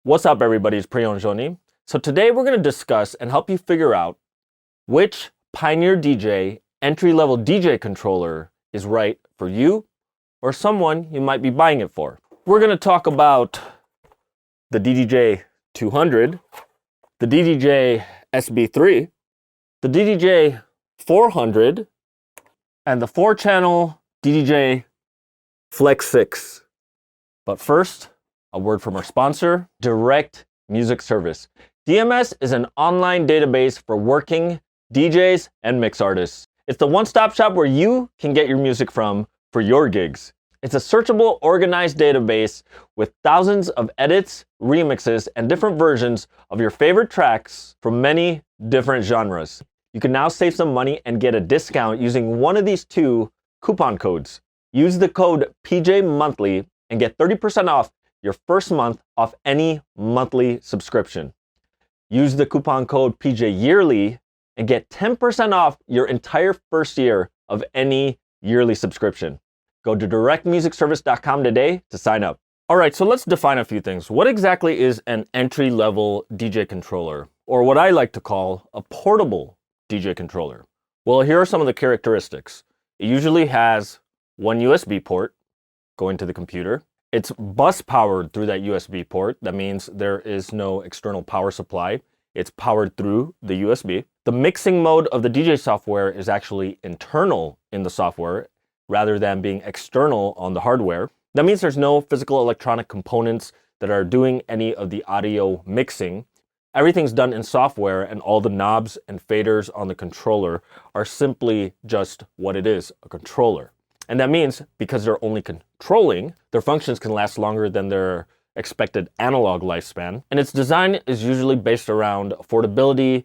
What's up, everybody? It's Priyon Joni. So today we're going to discuss and help you figure out which Pioneer DJ entry-level DJ controller is right for you or someone you might be buying it for. We're going to talk about the DDJ 200, the DDJ SB3, the DDJ 400, and the 4-channel DDJ Flex 6. But first, a word from our sponsor, Direct Music Service. DMS is an online database for working DJs and mix artists. It's the one-stop shop where you can get your music from for your gigs. It's a searchable, organized database with thousands of edits, remixes, and different versions of your favorite tracks from many different genres. You can now save some money and get a discount using one of these two coupon codes. Use the code PJMonthly and get 30% off your first month off any monthly subscription. Use the coupon code PJYearly and get 10% off your entire first year of any yearly subscription. Go to directmusicservice.com today to sign up. All right, so let's define a few things. What exactly is an entry-level DJ controller, or what I like to call a portable DJ controller? Well, here are some of the characteristics. It usually has one USB port going to the computer. It's bus powered through that USB port. That means there is no external power supply. It's powered through the USB. The mixing mode of the DJ software is actually internal in the software rather than being external on the hardware. That means there's no physical electronic components that are doing any of the audio mixing. Everything's done in software, and all the knobs and faders on the controller are simply just what it is, a controller. And that means because they're only controlling, their functions can last longer than their expected analog lifespan. And its design is usually based around affordability,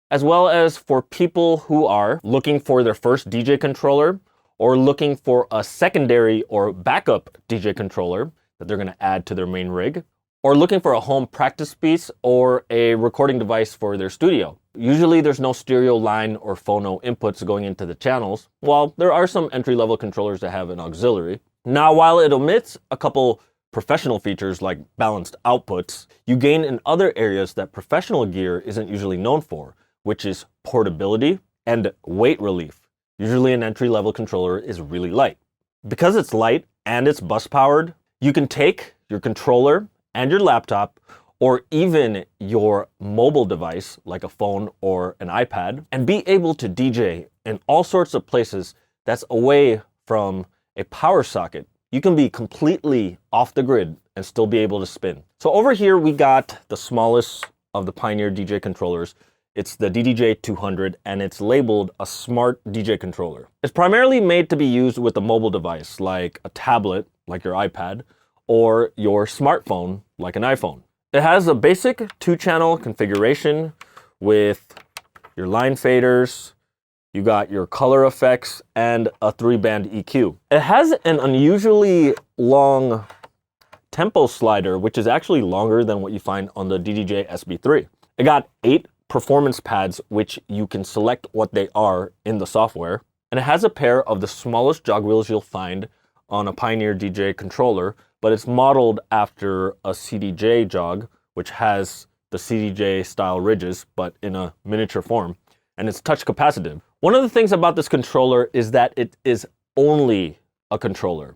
as well as for people who are looking for their first DJ controller or looking for a secondary or backup DJ controller that they're going to add to their main rig, or looking for a home practice piece or a recording device for their studio. Usually there's no stereo line or phono inputs going into the channels, while there are some entry-level controllers that have an auxiliary. Now, while it omits a couple professional features like balanced outputs, you gain in other areas that professional gear isn't usually known for, which is portability and weight relief. Usually an entry-level controller is really light. Because it's light and it's bus powered, you can take your controller and your laptop, or even your mobile device like a phone or an iPad, and be able to DJ in all sorts of places that's away from a power socket. You can be completely off the grid and still be able to spin. So over here we got the smallest of the Pioneer DJ controllers. It's the DDJ 200, and it's labeled a smart DJ controller. It's primarily made to be used with a mobile device like a tablet, like your iPad, or your smartphone, like an iPhone. It has a basic 2-channel configuration with your line faders, you got your color effects, and a 3-band EQ. It has an unusually long tempo slider, which is actually longer than what you find on the DDJ SB3. It got 8 performance pads, which you can select what they are in the software. And it has a pair of the smallest jog wheels you'll find on a Pioneer DJ controller, but it's modeled after a CDJ jog, which has the CDJ style ridges, but in a miniature form, and it's touch capacitive. One of the things about this controller is that it is only a controller.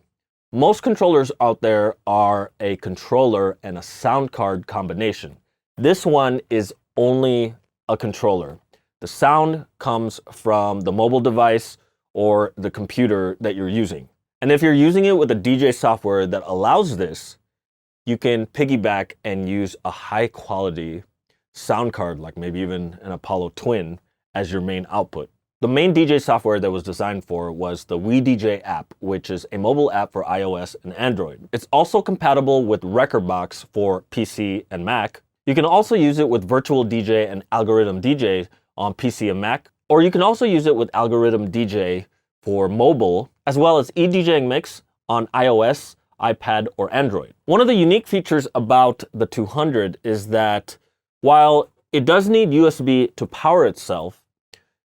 Most controllers out there are a controller and a sound card combination. This one is only a controller. The sound comes from the mobile device or the computer that you're using. And if you're using it with a DJ software that allows this, you can piggyback and use a high quality sound card, like maybe even an Apollo Twin, as your main output. The main DJ software that was designed for was the WeDJ app, which is a mobile app for iOS and Android. It's also compatible with Rekordbox for PC and Mac. You can also use it with Virtual DJ and Algorithm DJ on PC and Mac, or you can also use it with Algorithm DJ for mobile, as well as eDJing Mix on iOS, iPad, or Android. One of the unique features about the 200 is that while it does need USB to power itself,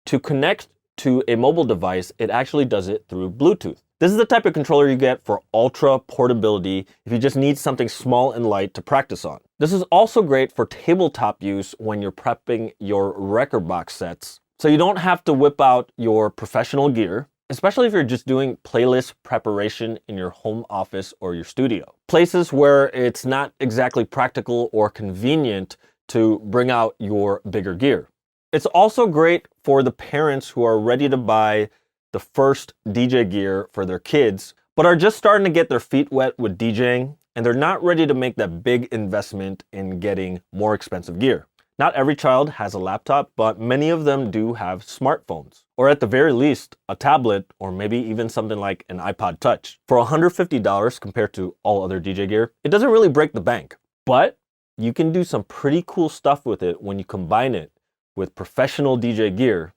to connect to a mobile device, it actually does it through Bluetooth. This is the type of controller you get for ultra portability if you just need something small and light to practice on. This is also great for tabletop use when you're prepping your rekordbox sets, so you don't have to whip out your professional gear, especially if you're just doing playlist preparation in your home office or your studio. Places where it's not exactly practical or convenient to bring out your bigger gear. It's also great for the parents who are ready to buy the first DJ gear for their kids, but are just starting to get their feet wet with DJing, and they're not ready to make that big investment in getting more expensive gear. Not every child has a laptop, but many of them do have smartphones, or at the very least, a tablet, or maybe even something like an iPod Touch. For $150 compared to all other DJ gear, it doesn't really break the bank, but you can do some pretty cool stuff with it when you combine it with professional DJ gear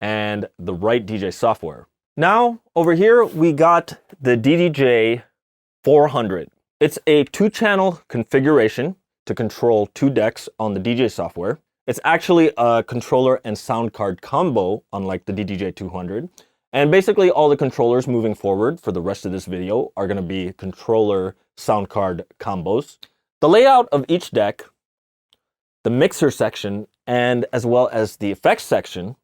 and the right DJ software. Now, over here, we got the DDJ 400. It's a 2-channel configuration to control 2 decks on the DJ software. It's actually a controller and sound card combo, unlike the DDJ 200. And basically all the controllers moving forward for the rest of this video are gonna be controller sound card combos. The layout of each deck, the mixer section, and as well as the effects section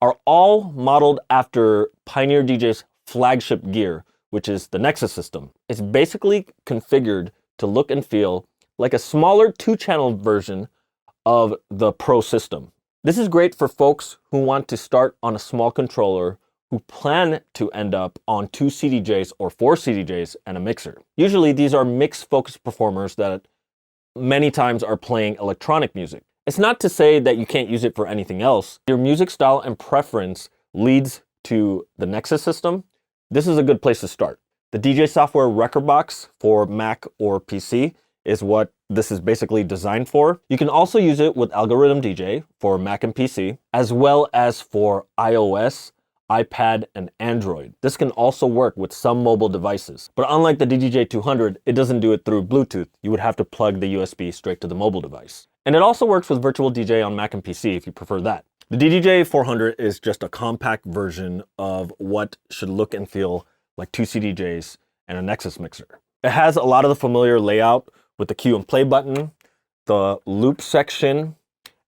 are all modeled after Pioneer DJ's flagship gear, which is the Nexus system. It's basically configured to look and feel like a smaller 2-channel version of the Pro system. This is great for folks who want to start on a small controller who plan to end up on 2 CDJs or 4 CDJs and a mixer. Usually these are mix-focused performers that many times are playing electronic music. It's not to say that you can't use it for anything else. Your music style and preference leads to the Nexus system. This is a good place to start. The DJ software rekordbox for Mac or PC is what this is basically designed for. You can also use it with Algorithm DJ for Mac and PC, as well as for iOS, iPad, and Android. This can also work with some mobile devices. But unlike the DDJ 200, it doesn't do it through Bluetooth. You would have to plug the USB straight to the mobile device. And it also works with Virtual DJ on Mac and PC if you prefer that. The DDJ 400 is just a compact version of what should look and feel like 2 CDJs and a Nexus mixer. It has a lot of the familiar layout with the cue and play button, the loop section,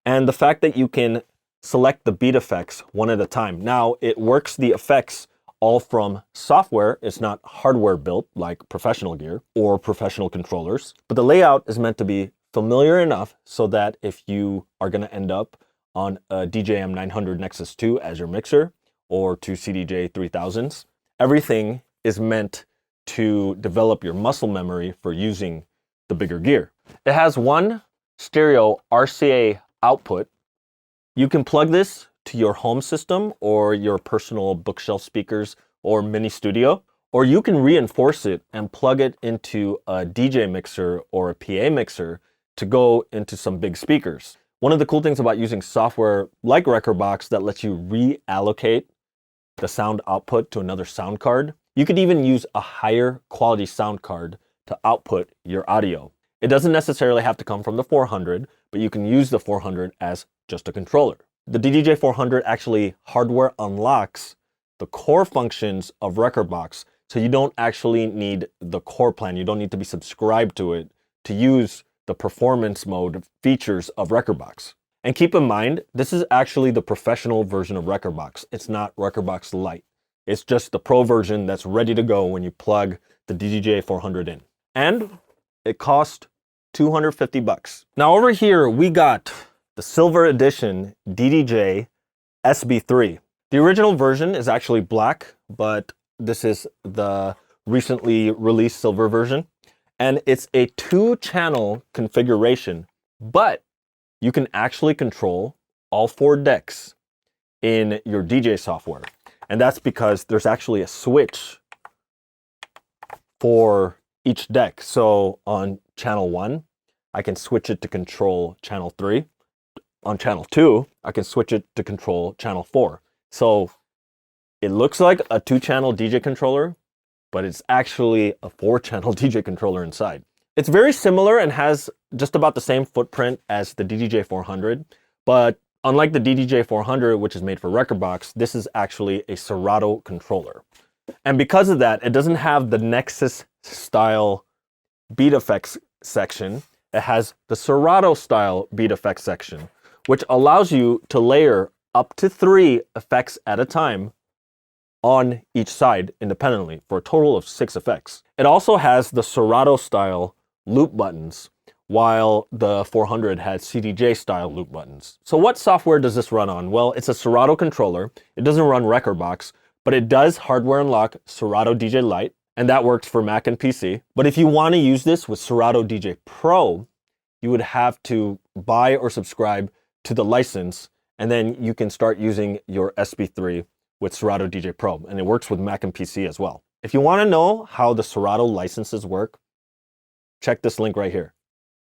and the fact that you can select the beat effects one at a time. Now, it works the effects all from software. It's not hardware built like professional gear or professional controllers, but the layout is meant to be familiar enough so that if you are going to end up on a DJM 900 Nexus 2 as your mixer or 2 CDJ 3000s, everything is meant to develop your muscle memory for using the bigger gear. It has one stereo RCA output. You can plug this to your home system or your personal bookshelf speakers or mini studio, or you can reinforce it and plug it into a DJ mixer or a PA mixer to go into some big speakers. One of the cool things about using software like rekordbox that lets you reallocate the sound output to another sound card, you could even use a higher quality sound card to output your audio. It doesn't necessarily have to come from the 400, but you can use the 400 as just a controller. The DDJ 400 actually hardware unlocks the core functions of rekordbox, so you don't actually need the core plan. You don't need to be subscribed to it to use the performance mode features of rekordbox. And keep in mind, this is actually the professional version of rekordbox. It's not rekordbox Lite. It's just the pro version that's ready to go when you plug the DDJ 400 in. And it cost $250. Now over here, we got the Silver Edition DDJ SB3. The original version is actually black, but this is the recently released silver version. And it's a 2-channel configuration, but you can actually control all 4 decks in your DJ software. And that's because there's actually a switch for each deck. So on channel 1, I can switch it to control channel 3. On channel 2, I can switch it to control channel 4. So it looks like a 2-channel DJ controller, but it's actually a 4-channel DJ controller inside. It's very similar and has just about the same footprint as the DDJ 400, but unlike the DDJ 400, which is made for rekordbox, this is actually a Serato controller. And because of that, it doesn't have the Nexus style beat effects section. It has the Serato style beat effects section, which allows you to layer up to 3 effects at a time on each side independently for a total of 6 effects. It also has the Serato style loop buttons, while the 400 had CDJ style loop buttons. So what software does this run on? Well, it's a Serato controller. It doesn't run Rekordbox, but it does hardware unlock Serato DJ Lite, and that works for Mac and PC. But if you want to use this with Serato DJ Pro, you would have to buy or subscribe to the license, and then you can start using your SB3 with Serato DJ Pro, and it works with Mac and PC as well. If you want to know how the Serato licenses work, check this link right here.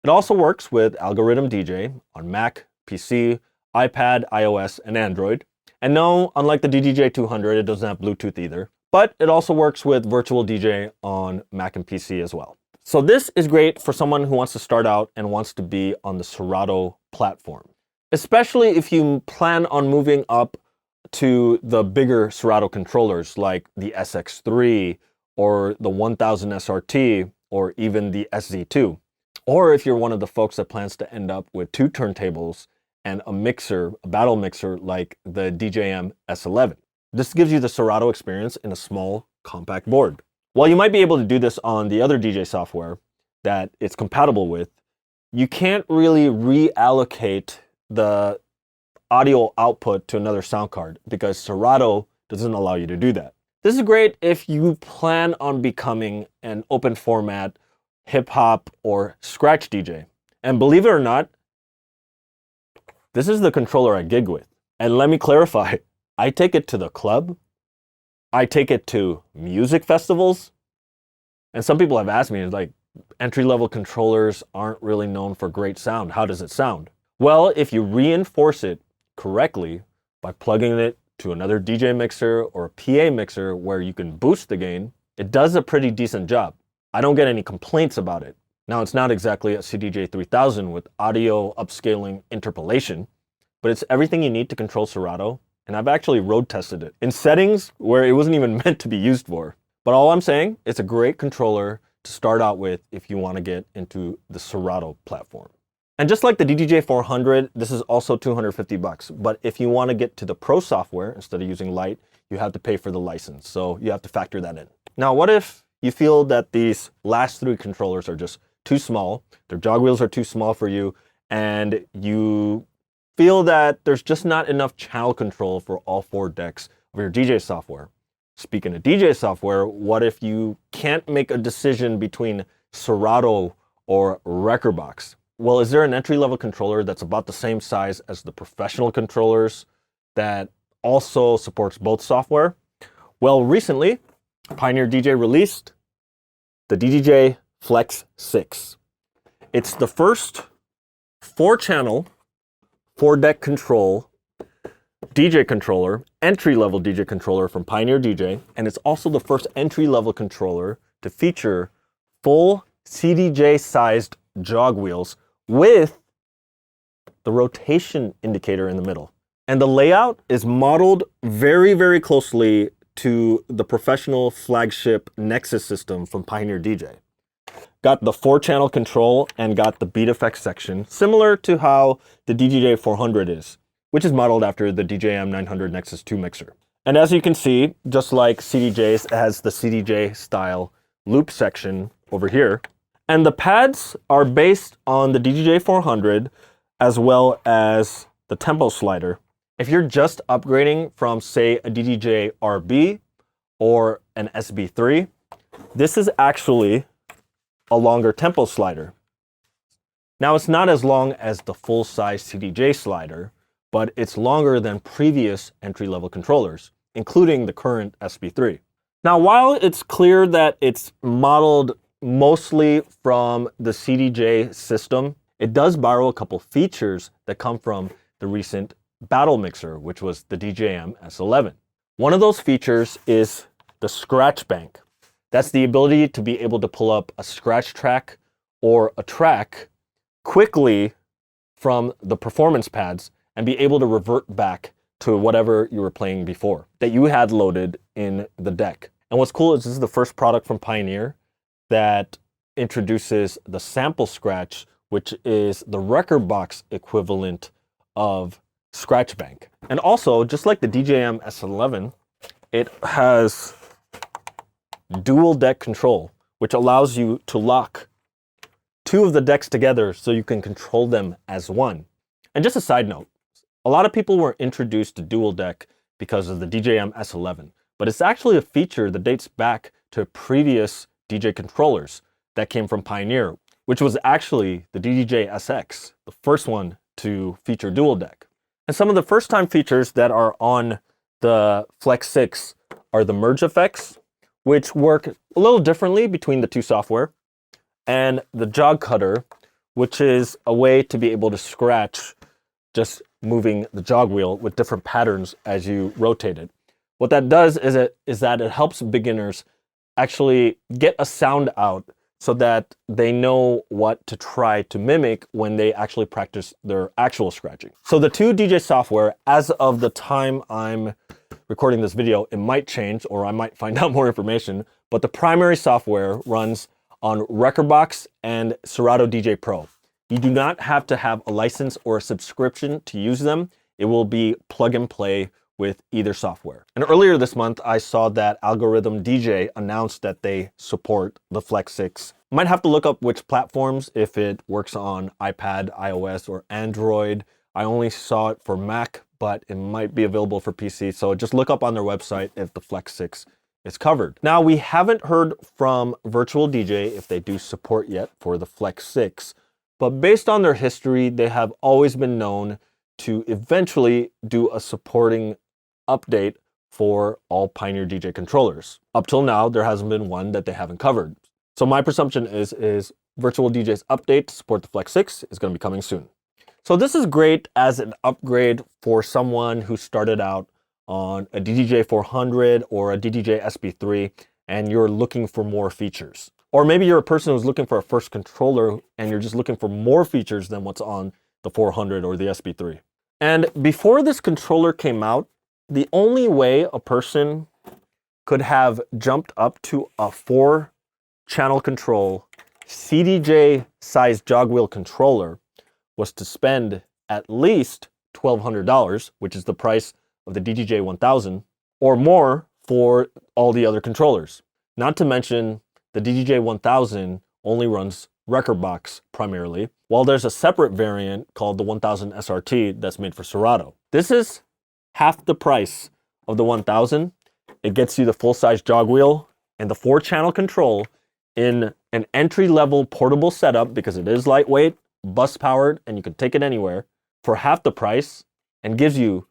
It also works with Algorithm DJ on Mac, PC, iPad, iOS, and Android. And no, unlike the DDJ200, it doesn't have Bluetooth either. But it also works with Virtual DJ on Mac and PC as well. So this is great for someone who wants to start out and wants to be on the Serato platform, especially if you plan on moving up to the bigger Serato controllers like the SX3 or the 1000 SRT or even the SZ2. Or if you're one of the folks that plans to end up with 2 turntables and a mixer, a battle mixer like the DJM S11. This gives you the Serato experience in a small, compact board. While you might be able to do this on the other DJ software that it's compatible with, you can't really reallocate the audio output to another sound card because Serato doesn't allow you to do that. This is great if you plan on becoming an open format hip hop or scratch DJ. And believe it or not, this is the controller I gig with. And let me clarify, I take it to the club, I take it to music festivals, and some people have asked me, like, entry-level controllers aren't really known for great sound. How does it sound? Well, if you reinforce it correctly by plugging it to another DJ mixer or a PA mixer where you can boost the gain, it does a pretty decent job. I don't get any complaints about it. Now, it's not exactly a CDJ3000 with audio upscaling interpolation, but it's everything you need to control Serato, and I've actually road tested it in settings where it wasn't even meant to be used for. But all I'm saying, it's a great controller to start out with if you want to get into the Serato platform. And just like the DDJ400, this is also $250, but if you want to get to the Pro software instead of using Lite, you have to pay for the license, so you have to factor that in. Now, what if you feel that these last 3 controllers are just too small, their jog wheels are too small for you, and you feel that there's just not enough channel control for all 4 decks of your DJ software? Speaking of DJ software, what if you can't make a decision between Serato or Rekordbox? Well, is there an entry-level controller that's about the same size as the professional controllers that also supports both software? Well, recently, Pioneer DJ released the DDJ Flex 6. It's the first 4-channel, 4-deck control DJ controller, entry-level DJ controller from Pioneer DJ, and it's also the first entry-level controller to feature full CDJ-sized jog wheels with the rotation indicator in the middle. And the layout is modeled very, very closely to the professional flagship Nexus system from Pioneer DJ. Got the 4-channel control and got the beat effects section, similar to how the DDJ400 is, which is modeled after the DJM 900 Nexus 2 mixer. And as you can see, just like CDJs, it has the CDJ style loop section over here. And the pads are based on the DDJ400 as well as the tempo slider. If you're just upgrading from, say, a DDJ RB or an SB3, this is actually a longer tempo slider. Now, it's not as long as the full-size CDJ slider, but it's longer than previous entry-level controllers, including the current SB3. Now, while it's clear that it's modeled mostly from the CDJ system, it does borrow a couple features that come from the recent battle mixer, which was the DJM S11. One of those features is the scratch bank. That's the ability to be able to pull up a scratch track or a track quickly from the performance pads and be able to revert back to whatever you were playing before that you had loaded in the deck. And what's cool is this is the first product from Pioneer that introduces the sample scratch, which is the Rekordbox equivalent of Scratch Bank. And also, just like the DJM S11, it has dual deck control, which allows you to lock two of the decks together so you can control them as one. And just a side note, a lot of people were introduced to dual deck because of the DJM S11, but it's actually a feature that dates back to previous DJ controllers that came from Pioneer, which was actually the DDJ SX, the first one to feature dual deck. And some of the first time features that are on the Flex 6 are the merge effects, which work a little differently between the two software, and the jog cutter, which is a way to be able to scratch just moving the jog wheel with different patterns as you rotate it. What that does is that it helps beginners actually get a sound out so that they know what to try to mimic when they actually practice their actual scratching. So the two DJ software, as of the time I'm recording this video, it might change or I might find out more information, but the primary software runs on Rekordbox and Serato DJ Pro. You do not have to have a license or a subscription to use them. It will be plug and play with either software. And earlier this month, I saw that Algorithm DJ announced that they support the Flex 6. Might have to look up which platforms, if it works on iPad, iOS, or Android. I only saw it for Mac, but it might be available for PC. So just look up on their website if the Flex 6 is covered. Now, we haven't heard from Virtual DJ if they do support yet for the Flex 6, but based on their history, they have always been known to eventually do a supporting update for all Pioneer DJ controllers. Up till now, there hasn't been one that they haven't covered. So my presumption is Virtual DJ's update to support the Flex 6 is going to be coming soon. So this is great as an upgrade for someone who started out on a DDJ 400 or a DDJ SB3 and you're looking for more features. Or maybe you're a person who's looking for a first controller and you're just looking for more features than what's on the 400 or the SB3. And before this controller came out, the only way a person could have jumped up to a 4-channel control CDJ size jog wheel controller was to spend at least $1,200, which is the price of the DDJ 1000, or more for all the other controllers. Not to mention, the DDJ 1000 only runs Rekordbox primarily, while there's a separate variant called the 1000 SRT that's made for Serato. This is half the price of the 1000. It gets you the full-size jog wheel and the 4-channel control in an entry-level portable setup because it is lightweight, bus-powered, and you can take it anywhere for half the price, and gives you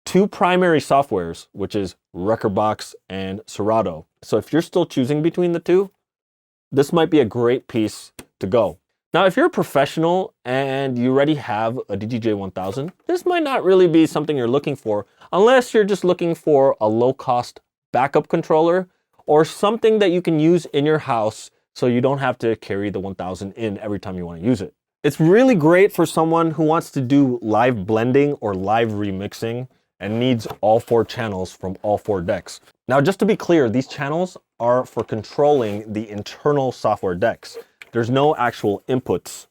two primary softwares, which is Rekordbox and Serato. So if you're still choosing between the two, this might be a great piece to go. Now, if you're a professional and you already have a DDJ 1000, this might not really be something you're looking for unless you're just looking for a low-cost backup controller or something that you can use in your house so you don't have to carry the 1000 in every time you want to use it. It's really great for someone who wants to do live blending or live remixing and needs all 4 channels from all 4 decks. Now, just to be clear, these channels are for controlling the internal software decks. There's no actual inputs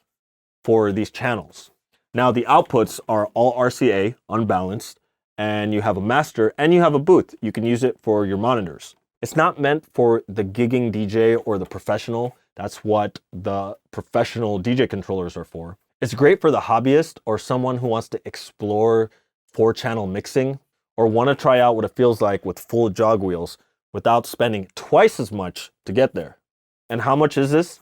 for these channels. Now, the outputs are all RCA, unbalanced, and you have a master and you have a booth. You can use it for your monitors. It's not meant for the gigging DJ or the professional. That's what the professional DJ controllers are for. It's great for the hobbyist or someone who wants to explore 4-channel mixing or want to try out what it feels like with full jog wheels without spending twice as much to get there. And how much is this?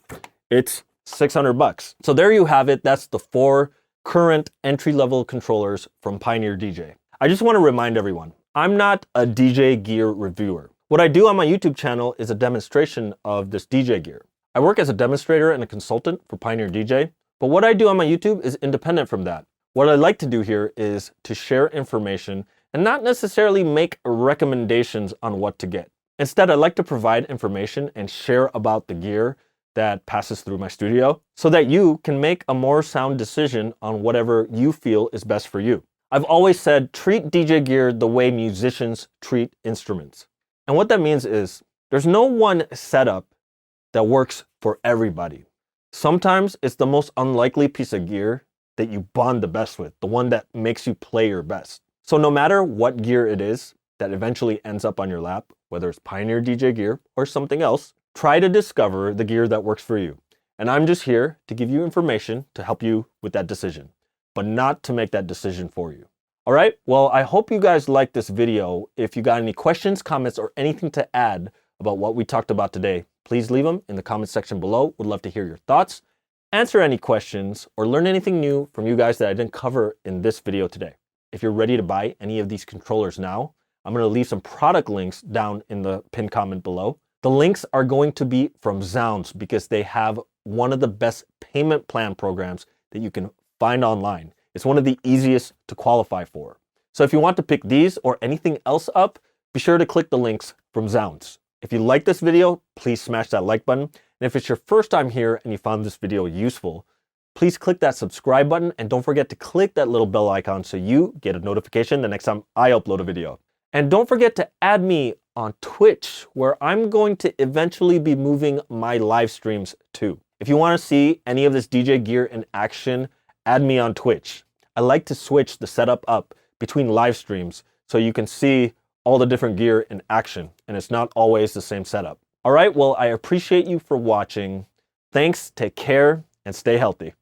It's $600. So there you have it. That's the 4 current entry-level controllers from Pioneer DJ. I just want to remind everyone, I'm not a DJ gear reviewer. What I do on my YouTube channel is a demonstration of this DJ gear. I work as a demonstrator and a consultant for Pioneer DJ, but what I do on my YouTube is independent from that. What I like to do here is to share information and not necessarily make recommendations on what to get. Instead, I like to provide information and share about the gear that passes through my studio so that you can make a more sound decision on whatever you feel is best for you. I've always said, treat DJ gear the way musicians treat instruments. And what that means is, There's no one setup that works for everybody. Sometimes it's the most unlikely piece of gear that you bond the best with, the one that makes you play your best. So no matter what gear it is that eventually ends up on your lap, whether it's Pioneer DJ gear or something else, try to discover the gear that works for you. And I'm just here to give you information to help you with that decision, but not to make that decision for you. All right, well, I hope you guys liked this video. If you got any questions, comments, or anything to add about what we talked about today, please leave them in the comment section below. Would love to hear your thoughts, answer any questions, or learn anything new from you guys that I didn't cover in this video today. If you're ready to buy any of these controllers now, I'm going to leave some product links down in the pinned comment below. The links are going to be from Zounds because they have one of the best payment plan programs that you can find online. It's one of the easiest to qualify for. So if you want to pick these or anything else up, be sure to click the links from Zounds. If you like this video, please smash that like button. And if it's your first time here and you found this video useful, please click that subscribe button and don't forget to click that little bell icon so you get a notification the next time I upload a video. And don't forget to add me on Twitch, where I'm going to eventually be moving my live streams to. If you want to see any of this DJ gear in action, add me on Twitch. I like to switch the setup up between live streams so you can see all the different gear in action, and it's not always the same setup. All right, well, I appreciate you for watching. Thanks, take care, and stay healthy.